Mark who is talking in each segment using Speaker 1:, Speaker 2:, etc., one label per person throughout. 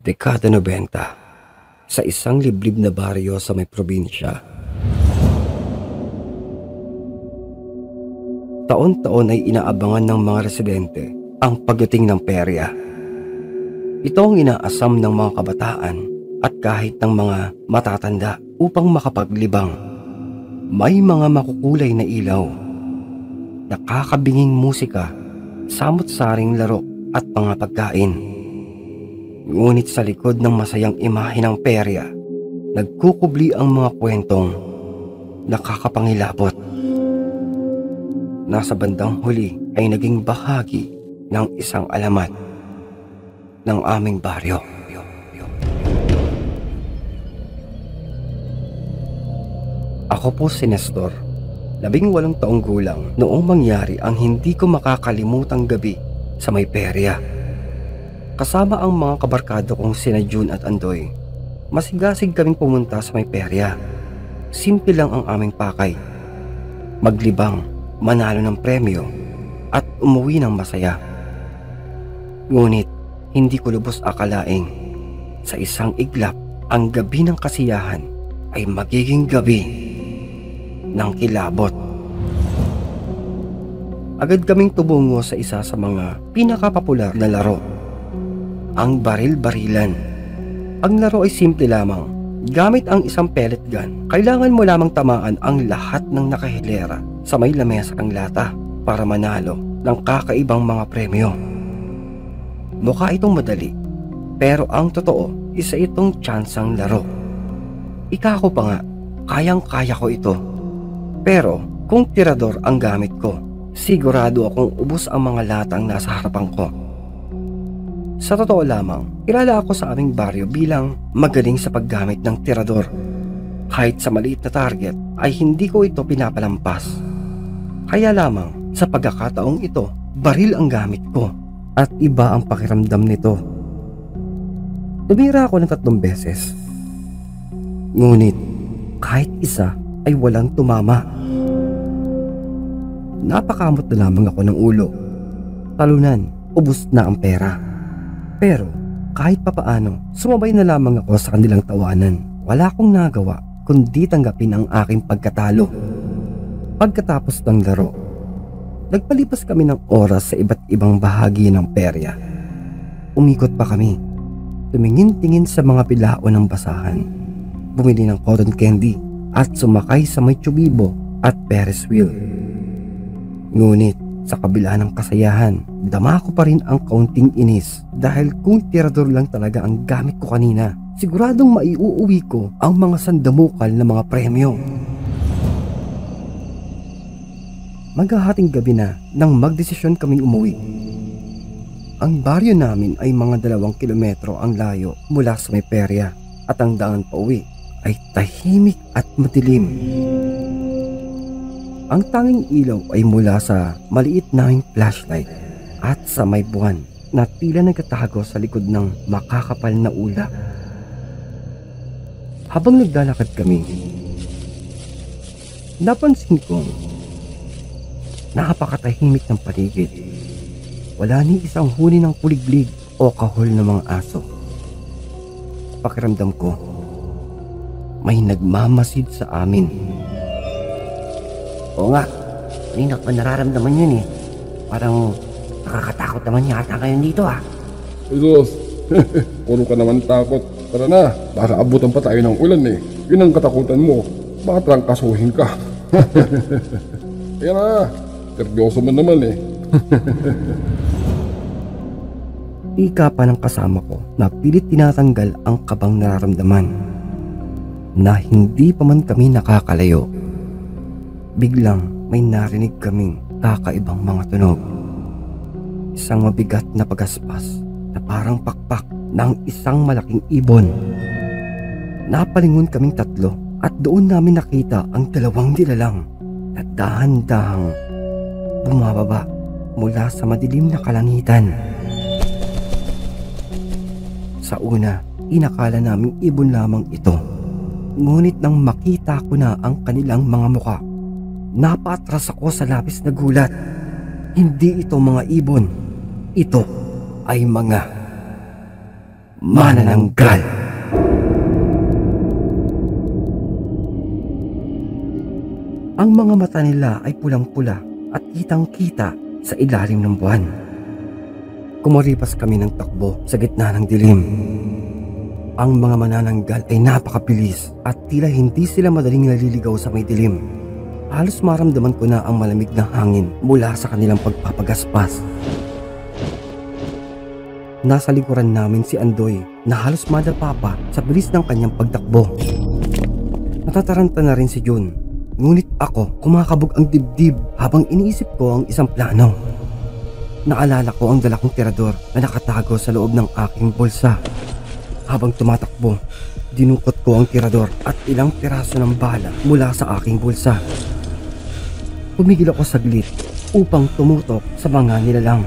Speaker 1: Dekada 90, sa isang liblib na baryo sa may probinsya. Taon-taon ay inaabangan ng mga residente ang pagdating ng perya. Ito ang inaasam ng mga kabataan at kahit ng mga matatanda upang makapaglibang. May mga makukulay na ilaw, nakakabinging musika, samot-saring laro at mga pagkain. Ngunit sa likod ng masayang imahe ng perya, nagkukubli ang mga kwentong nakakapangilabot. Nasa bandang huli ay naging bahagi ng isang alamat ng aming baryo. Ako po si Nestor, 18 taong gulang noong mangyari ang hindi ko makakalimutang gabi sa may perya. Kasama ang mga kabarkado kong sina June at Andoy, masigasig kaming pumunta sa may perya. Simple lang ang aming pakay: maglibang, manalo ng premyo, at umuwi ng masaya. Ngunit hindi ko lubos akalaing sa isang iglap ang gabi ng kasiyahan ay magiging gabi ng kilabot. Agad kaming tumungo sa isa sa mga pinakapopular na laro, ang baril-barilan. Ang laro ay simple lamang. Gamit ang isang pellet gun, kailangan mo lamang tamaan ang lahat ng nakahilera sa may lamesang lata para manalo ng kakaibang mga premyo. Mukha itong madali, pero ang totoo, isa itong tsansang laro. Ika ko pa nga, kayang-kaya ko ito. Pero kung tirador ang gamit ko, sigurado akong ubos ang mga latang nasa harapan ko. Sa totoo lamang, kilala ako sa aming baryo bilang magaling sa paggamit ng tirador. Kahit sa maliit na target ay hindi ko ito pinapalampas. Kaya lamang sa pagkakataong ito, baril ang gamit ko at iba ang pakiramdam nito. Tumira ako ng 3 beses. Ngunit kahit isa ay walang tumama. Napakamot na lamang ako ng ulo. Talunan, ubos na ang pera. Pero kahit papaano, sumabay na lamang ako sa kanilang tawanan. Wala akong nagawa kundi tanggapin ang aking pagkatalo. Pagkatapos ng laro, nagpalipas kami ng oras sa iba't ibang bahagi ng perya. Umikot pa kami, tumingin-tingin sa mga bilao ng basahan, bumili ng cotton candy at sumakay sa may tsubibo at Ferris wheel. Ngunit sa kabila ng kasayahan, dama ko pa rin ang kaunting inis dahil kung tirador lang talaga ang gamit ko kanina, siguradong maiuuwi ko ang mga sandamukal na mga premyo. Maghahating gabi na nang magdesisyon kaming umuwi. Ang baryo namin ay mga 2 kilometro ang layo mula sa may perya at ang daan pauwi ay tahimik at madilim. Ang tanging ilaw ay mula sa maliit naming flashlight at sa may buwan na tila nagtatago sa likod ng makakapal na ulap. Habang naglalakad kami, napansin kong napakatahimik ng paligid. Wala ni isang huni ng kuliglig o kahol ng mga aso. Pakiramdam ko, may nagmamasid sa amin.
Speaker 2: Oo nga, kanina ko nararamdaman yun eh. Parang nakakatakot naman yata ngayon dito ah.
Speaker 3: Jesus, puro ka naman takot. Tara na, para abutan pa tayo ng ulan eh. Yun ang katakutan mo. Baka trangkasuhin ka. Kaya na, seryoso man naman eh.
Speaker 1: Ika pa ng kasama ko na pilit tinatanggal ang kabang nararamdaman na hindi pa man kami nakakalayo. Biglang may narinig kaming kakaibang mga tunog. Isang mabigat na pagaspas na parang pakpak ng isang malaking ibon. Napalingon kaming 3 at doon namin nakita ang 2 nilalang na dahan-dahang bumababa mula sa madilim na kalangitan. Sa una, inakala naming ibon lamang ito. Ngunit nang makita ko na ang kanilang mga mukha, napatras ako sa labis na gulat. Hindi ito mga ibon. Ito ay mga manananggal. Ang mga mata nila ay pulang-pula at kitang-kita sa ilalim ng buwan. Kumaripas kami ng takbo sa gitna ng dilim. Ang mga manananggal ay napakabilis at tila hindi sila madaling naliligaw sa may dilim. Halos maramdaman ko na ang malamig na hangin mula sa kanilang pagpapagaspas. Nasa likuran namin si Andoy na halos madapa pa sa bilis ng kanyang pagtakbo. Natataranta na rin si Jun, ngunit ako kumakabog ang dibdib habang iniisip ko ang isang plano. Naalala ko ang dala kong tirador na nakatago sa loob ng aking bulsa. Habang tumatakbo, dinukot ko ang tirador at ilang piraso ng bala mula sa aking bulsa. Pumigil ako saglit upang tumutok sa mga nilalang.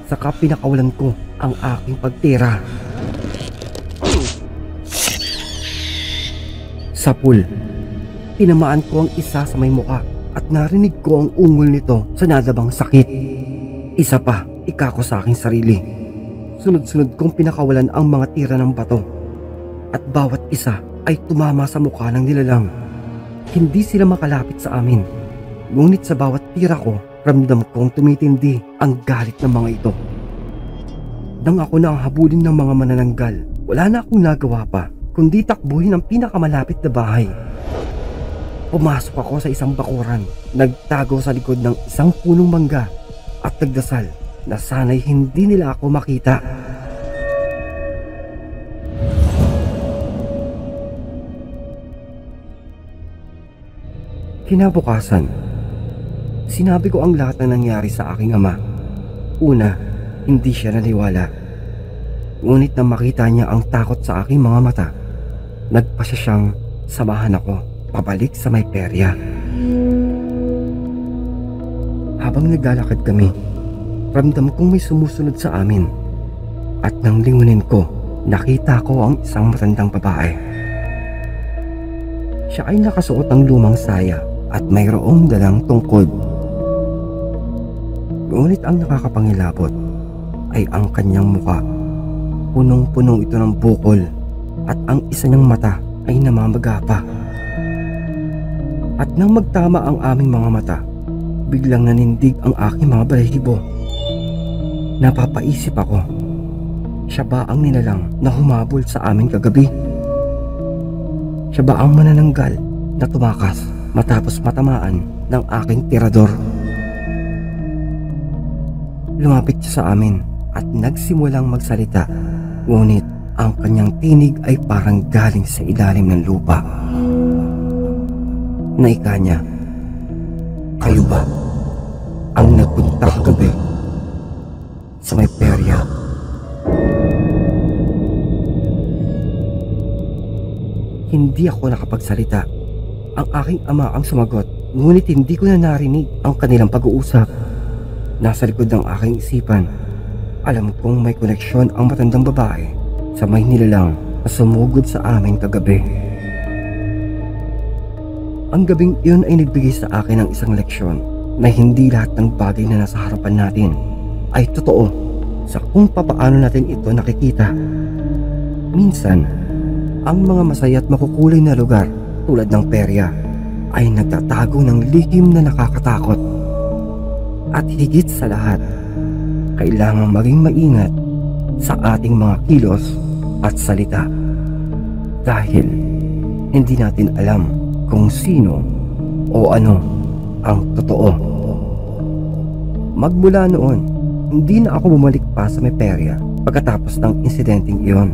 Speaker 1: Saka pinakawalan ko ang aking pagtira. Sa pool, tinamaan ko ang isa sa may muka at narinig ko ang ungol nito sa nadabang sakit. Isa pa, ika ko sa aking sarili. Sunod-sunod kong pinakawalan ang mga tira ng bato at bawat isa ay tumama sa mukha ng nilalang. Hindi sila makalapit sa amin, ngunit sa bawat tira ko, ramdam kong tumitindi ang galit ng mga ito. Nang ako na ang habulin ng mga manananggal, wala na akong nagawa pa kundi takbuhin ang pinakamalapit na bahay. Pumasok ako sa isang bakuran, nagtago sa likod ng isang punong mangga at nagdasal na sana'y hindi nila ako makita. Kinabukasan, sinabi ko ang lahat ng nangyari sa aking ama. Una, hindi siya naniwala. Ngunit nang makita niya ang takot sa aking mga mata, nagpasya siyang samahan ako pabalik sa may perya. Habang naglalakad kami, ramdam kong may sumusunod sa amin. At nang lingunin ko, nakita ko ang isang matandang babae. Siya ay nakasuot ng lumang saya at mayroong dalang tungkod. Ngunit ang nakakapangilabot ay ang kanyang muka. Punong-punong ito ng bukol at ang isa niyang mata ay namamaga pa. At nang magtama ang aming mga mata, biglang nanindig ang aking mga balahibo. Napapaisip ako, siya ba ang nilalang na humabol sa amin kagabi? Siya ba ang manananggal na tumakas matapos matamaan ng aking tirador? Lumapit siya sa amin at nagsimulang magsalita, ngunit ang kanyang tinig ay parang galing sa ilalim ng lupa. Naika niya, "Kayo ba ang nagpunta kagabi sa may perya?" Hindi ako nakapagsalita. Ang aking ama ang sumagot, ngunit hindi ko na narinig ang kanilang pag-uusap. Nasa likod ng aking isipan, alam kong may koneksyon ang matandang babae sa may nilalang na sumugod sa amin kagabi. Ang gabing iyon ay nagbigay sa akin ng isang leksyon na hindi lahat ng bagay na nasa harapan natin ay totoo sa kung papaano natin ito nakikita. Minsan, ang mga masaya at makukulay na lugar tulad ng perya ay nagtatago ng lihim na nakakatakot. At higit sa lahat, kailangang maging maingat sa ating mga kilos at salita. Dahil hindi natin alam kung sino o ano ang totoo. Magmula noon, hindi na ako bumalik pa sa may perya pagkatapos ng insidenteng iyon.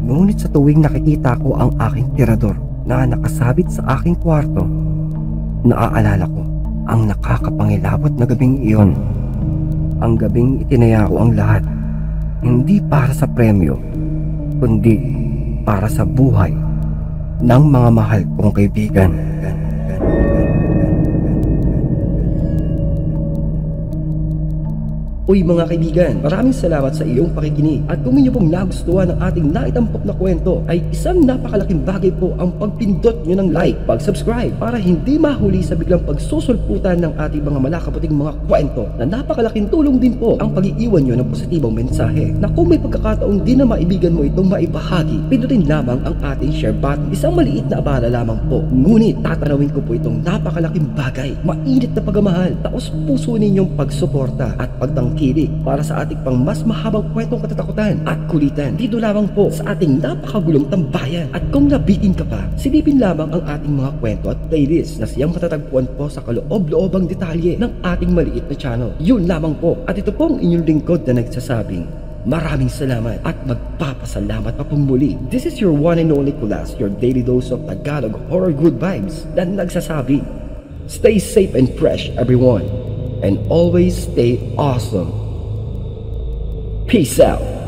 Speaker 1: Ngunit sa tuwing nakikita ko ang aking tirador na nakasabit sa aking kwarto, naaalala ko ang nakakapangilabot na gabing iyon. Ang gabing itinaya ko ang lahat, hindi para sa premyo, kundi para sa buhay ng mga mahal kong kaibigan. Uy mga kaibigan, maraming salamat sa iyong pakikinig. At kung inyo pong nagustuhan ng ating naitampok na kwento, ay isang napakalaking bagay po ang pagpindot nyo ng like, pag-subscribe, para hindi mahuli sa biglang pagsusulputan ng ating mga malakaputing mga kwento, na napakalaking tulong din po ang pag-iiwan nyo ng positibong mensahe. Na kung may pagkakataon din na maibigan mo itong maibahagi, pindutin lamang ang ating share button. Isang maliit na abala lamang po. Ngunit tatanawin ko po itong napakalaking bagay, mainit na pagmamahal, taos puso ninyong pagsuporta at pagtangkilik para sa ating pang mas mahabang kwentong katatakutan at kulitan dito lamang po sa ating napakagulong tambayan. At kung nabitin ka pa, silipin lamang ang ating mga kwento at playlist na siyang matatagpuan po sa kaloob-loobang detalye ng ating maliit na channel. Yun lamang po, at ito pong inyong lingkod na nagsasabing maraming salamat at magpapasalamat pa pong muli. This is your one and only Kulas, your daily dose of Tagalog horror good vibes, na nagsasabi, stay safe and fresh everyone, and always stay awesome. Peace out.